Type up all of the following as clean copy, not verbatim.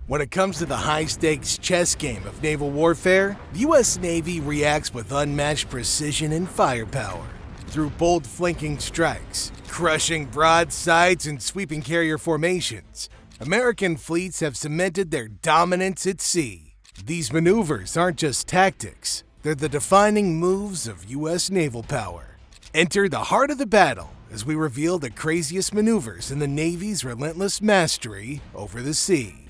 When it comes to the high-stakes chess game of naval warfare, the U.S. Navy reacts with unmatched precision and firepower. Through bold flanking strikes, crushing broadsides, and sweeping carrier formations, American fleets have cemented their dominance at sea. These maneuvers aren't just tactics, they're the defining moves of U.S. naval power. Enter the heart of the battle as we reveal the craziest maneuvers in the Navy's relentless mastery over the sea.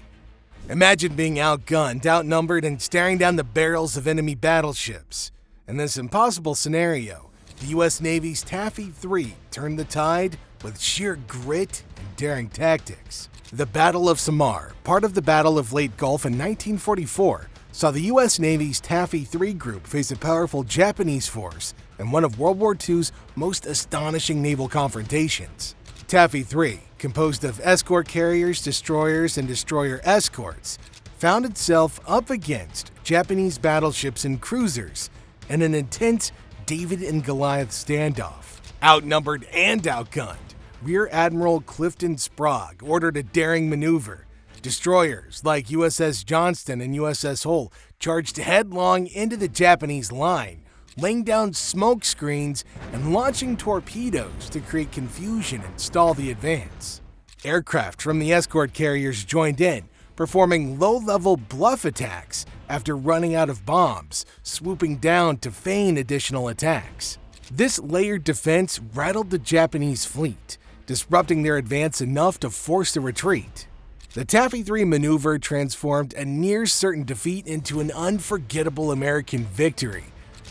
Imagine being outgunned, outnumbered, and staring down the barrels of enemy battleships. In this impossible scenario, the U.S. Navy's Taffy 3 turned the tide with sheer grit and daring tactics. The Battle of Samar, part of the Battle of Leyte Gulf in 1944, saw the U.S. Navy's Taffy 3 group face a powerful Japanese force in one of World War II's most astonishing naval confrontations. Taffy 3, composed of escort carriers, destroyers, and destroyer escorts, found itself up against Japanese battleships and cruisers in an intense David and Goliath standoff. Outnumbered and outgunned, Rear Admiral Clifton Sprague ordered a daring maneuver. Destroyers like USS Johnston and USS Hull charged headlong into the Japanese line, laying down smoke screens and launching torpedoes to create confusion and stall the advance. Aircraft from the escort carriers joined in, performing low-level bluff attacks after running out of bombs, swooping down to feign additional attacks. This layered defense rattled the Japanese fleet, disrupting their advance enough to force a retreat. The Taffy 3 maneuver transformed a near-certain defeat into an unforgettable American victory,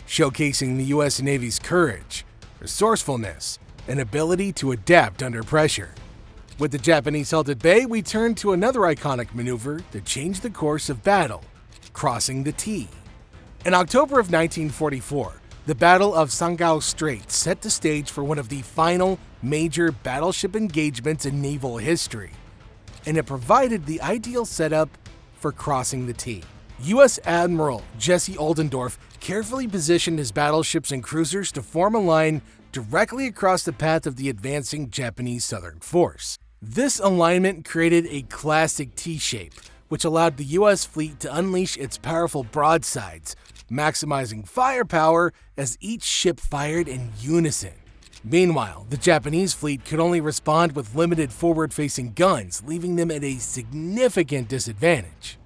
showcasing the U.S. Navy's courage, resourcefulness, and ability to adapt under pressure. With the Japanese held at bay, we turn to another iconic maneuver that changed the course of battle, crossing the T. In October of 1944, the Battle of Surigao Strait set the stage for one of the final major battleship engagements in naval history, and it provided the ideal setup for crossing the T. U.S. Admiral Jesse Oldendorf carefully positioned his battleships and cruisers to form a line directly across the path of the advancing Japanese Southern force. This alignment created a classic T-shape, which allowed the U.S. fleet to unleash its powerful broadsides, maximizing firepower as each ship fired in unison. Meanwhile, the Japanese fleet could only respond with limited forward-facing guns, leaving them at a significant disadvantage.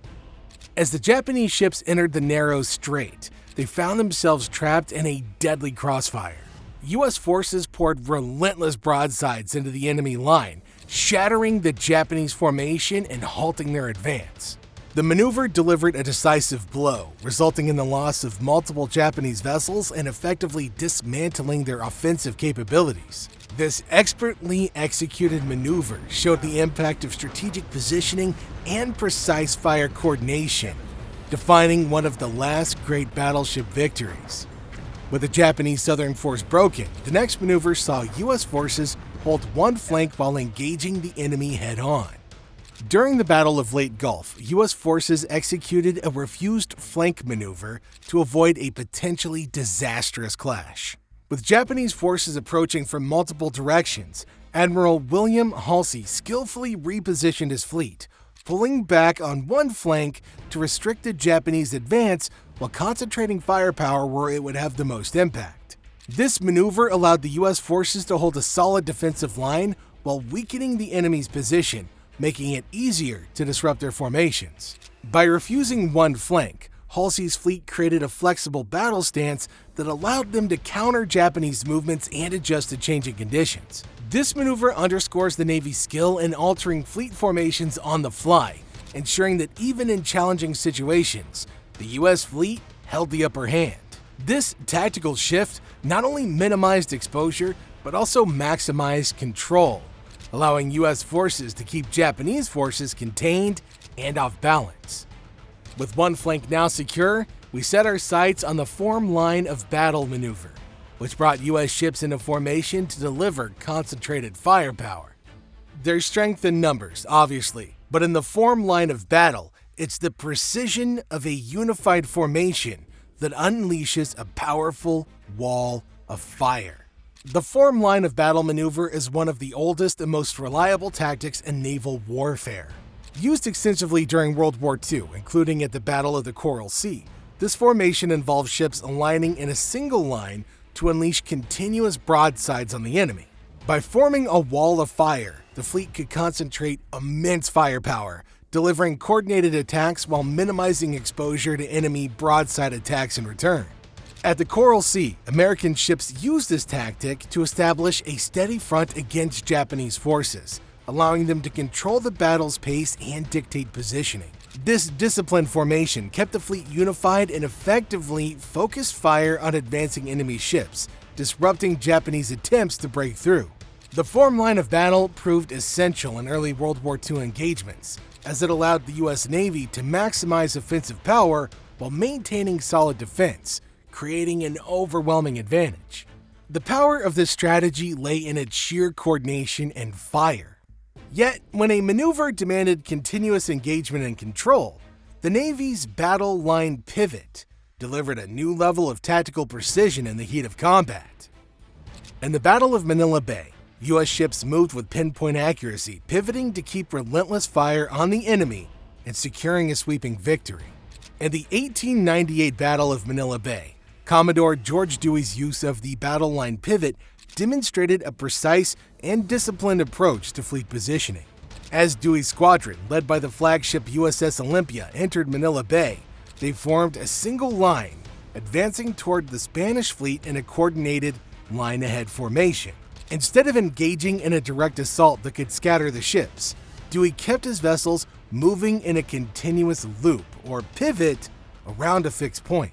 As the Japanese ships entered the narrow strait, they found themselves trapped in a deadly crossfire. U.S. forces poured relentless broadsides into the enemy line, shattering the Japanese formation and halting their advance. The maneuver delivered a decisive blow, resulting in the loss of multiple Japanese vessels and effectively dismantling their offensive capabilities. This expertly executed maneuver showed the impact of strategic positioning and precise fire coordination, defining one of the last great battleship victories. With the Japanese Southern force broken, the next maneuver saw U.S. forces hold one flank while engaging the enemy head-on. During the Battle of Leyte Gulf, U.S. forces executed a refused flank maneuver to avoid a potentially disastrous clash. With Japanese forces approaching from multiple directions, Admiral William Halsey skillfully repositioned his fleet, pulling back on one flank to restrict the Japanese advance while concentrating firepower where it would have the most impact. This maneuver allowed the U.S. forces to hold a solid defensive line while weakening the enemy's position, making it easier to disrupt their formations. By refusing one flank, Halsey's fleet created a flexible battle stance that allowed them to counter Japanese movements and adjust to changing conditions. This maneuver underscores the Navy's skill in altering fleet formations on the fly, ensuring that even in challenging situations, the U.S. fleet held the upper hand. This tactical shift not only minimized exposure, but also maximized control, allowing U.S. forces to keep Japanese forces contained and off balance. With one flank now secure, we set our sights on the form line of battle maneuver, which brought U.S. ships into formation to deliver concentrated firepower. There's strength in numbers, obviously, but in the form line of battle, it's the precision of a unified formation that unleashes a powerful wall of fire. The form line of battle maneuver is one of the oldest and most reliable tactics in naval warfare. Used extensively during World War II, including at the Battle of the Coral Sea, this formation involves ships aligning in a single line to unleash continuous broadsides on the enemy. By forming a wall of fire, the fleet could concentrate immense firepower, delivering coordinated attacks while minimizing exposure to enemy broadside attacks in return. At the Coral Sea, American ships used this tactic to establish a steady front against Japanese forces, allowing them to control the battle's pace and dictate positioning. This disciplined formation kept the fleet unified and effectively focused fire on advancing enemy ships, disrupting Japanese attempts to break through. The formed line of battle proved essential in early World War II engagements, as it allowed the U.S. Navy to maximize offensive power while maintaining solid defense, creating an overwhelming advantage. The power of this strategy lay in its sheer coordination and fire. Yet, when a maneuver demanded continuous engagement and control, the Navy's battle line pivot delivered a new level of tactical precision in the heat of combat. In the Battle of Manila Bay, U.S. ships moved with pinpoint accuracy, pivoting to keep relentless fire on the enemy and securing a sweeping victory. In the 1898 Battle of Manila Bay, Commodore George Dewey's use of the battle line pivot demonstrated a precise and disciplined approach to fleet positioning. As Dewey's squadron, led by the flagship USS Olympia, entered Manila Bay, they formed a single line, advancing toward the Spanish fleet in a coordinated line-ahead formation. Instead of engaging in a direct assault that could scatter the ships, Dewey kept his vessels moving in a continuous loop, or pivot, around a fixed point.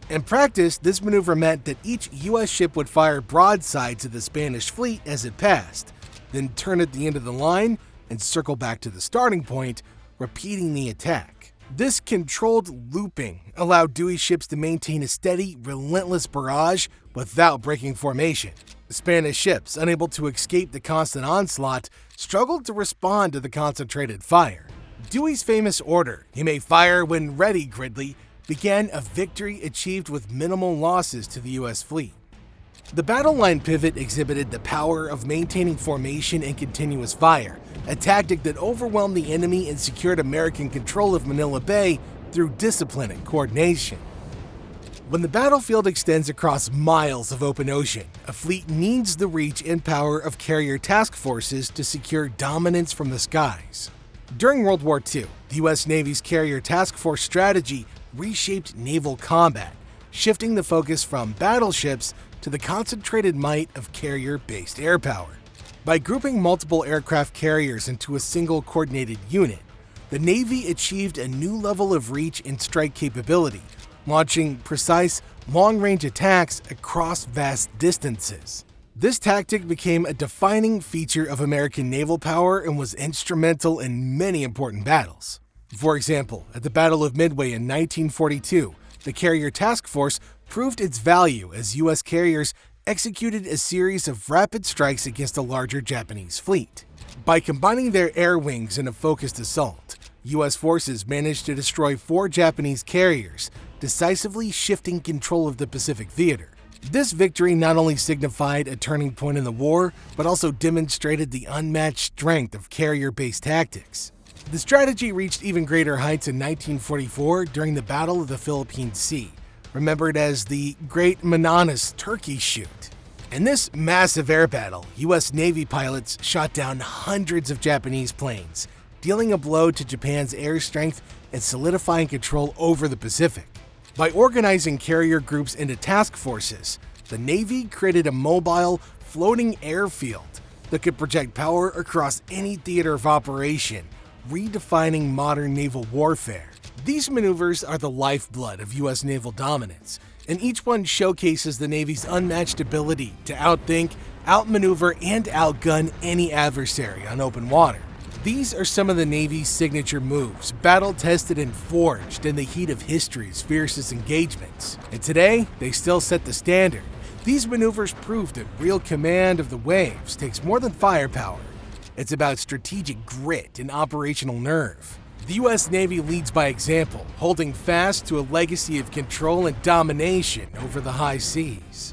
In practice, this maneuver meant that each U.S. ship would fire broadsides at the Spanish fleet as it passed, then turn at the end of the line and circle back to the starting point, repeating the attack. This controlled looping allowed Dewey's ships to maintain a steady, relentless barrage without breaking formation. The Spanish ships, unable to escape the constant onslaught, struggled to respond to the concentrated fire. Dewey's famous order, "You may fire when ready, Gridley," began a victory achieved with minimal losses to the U.S. fleet. The battle line pivot exhibited the power of maintaining formation and continuous fire, a tactic that overwhelmed the enemy and secured American control of Manila Bay through discipline and coordination. When the battlefield extends across miles of open ocean, a fleet needs the reach and power of carrier task forces to secure dominance from the skies. During World War II, the U.S. Navy's carrier task force strategy reshaped naval combat, shifting the focus from battleships to the concentrated might of carrier-based air power. By grouping multiple aircraft carriers into a single coordinated unit, the Navy achieved a new level of reach and strike capability, launching precise, long-range attacks across vast distances. This tactic became a defining feature of American naval power and was instrumental in many important battles. For example, at the Battle of Midway in 1942, the Carrier Task Force proved its value as U.S. carriers executed a series of rapid strikes against a larger Japanese fleet. By combining their air wings in a focused assault, U.S. forces managed to destroy 4 Japanese carriers, decisively shifting control of the Pacific theater. This victory not only signified a turning point in the war, but also demonstrated the unmatched strength of carrier-based tactics. The strategy reached even greater heights in 1944 during the Battle of the Philippine Sea, remembered as the Great Mananas Turkey Shoot. In this massive air battle, U.S. Navy pilots shot down hundreds of Japanese planes, dealing a blow to Japan's air strength and solidifying control over the Pacific. By organizing carrier groups into task forces, the Navy created a mobile, floating airfield that could project power across any theater of operation, redefining modern naval warfare. These maneuvers are the lifeblood of U.S. naval dominance, and each one showcases the Navy's unmatched ability to outthink, outmaneuver, and outgun any adversary on open water. These are some of the Navy's signature moves, battle-tested and forged in the heat of history's fiercest engagements. And today, they still set the standard. These maneuvers prove that real command of the waves takes more than firepower. It's about strategic grit and operational nerve. The U.S. Navy leads by example, holding fast to a legacy of control and domination over the high seas.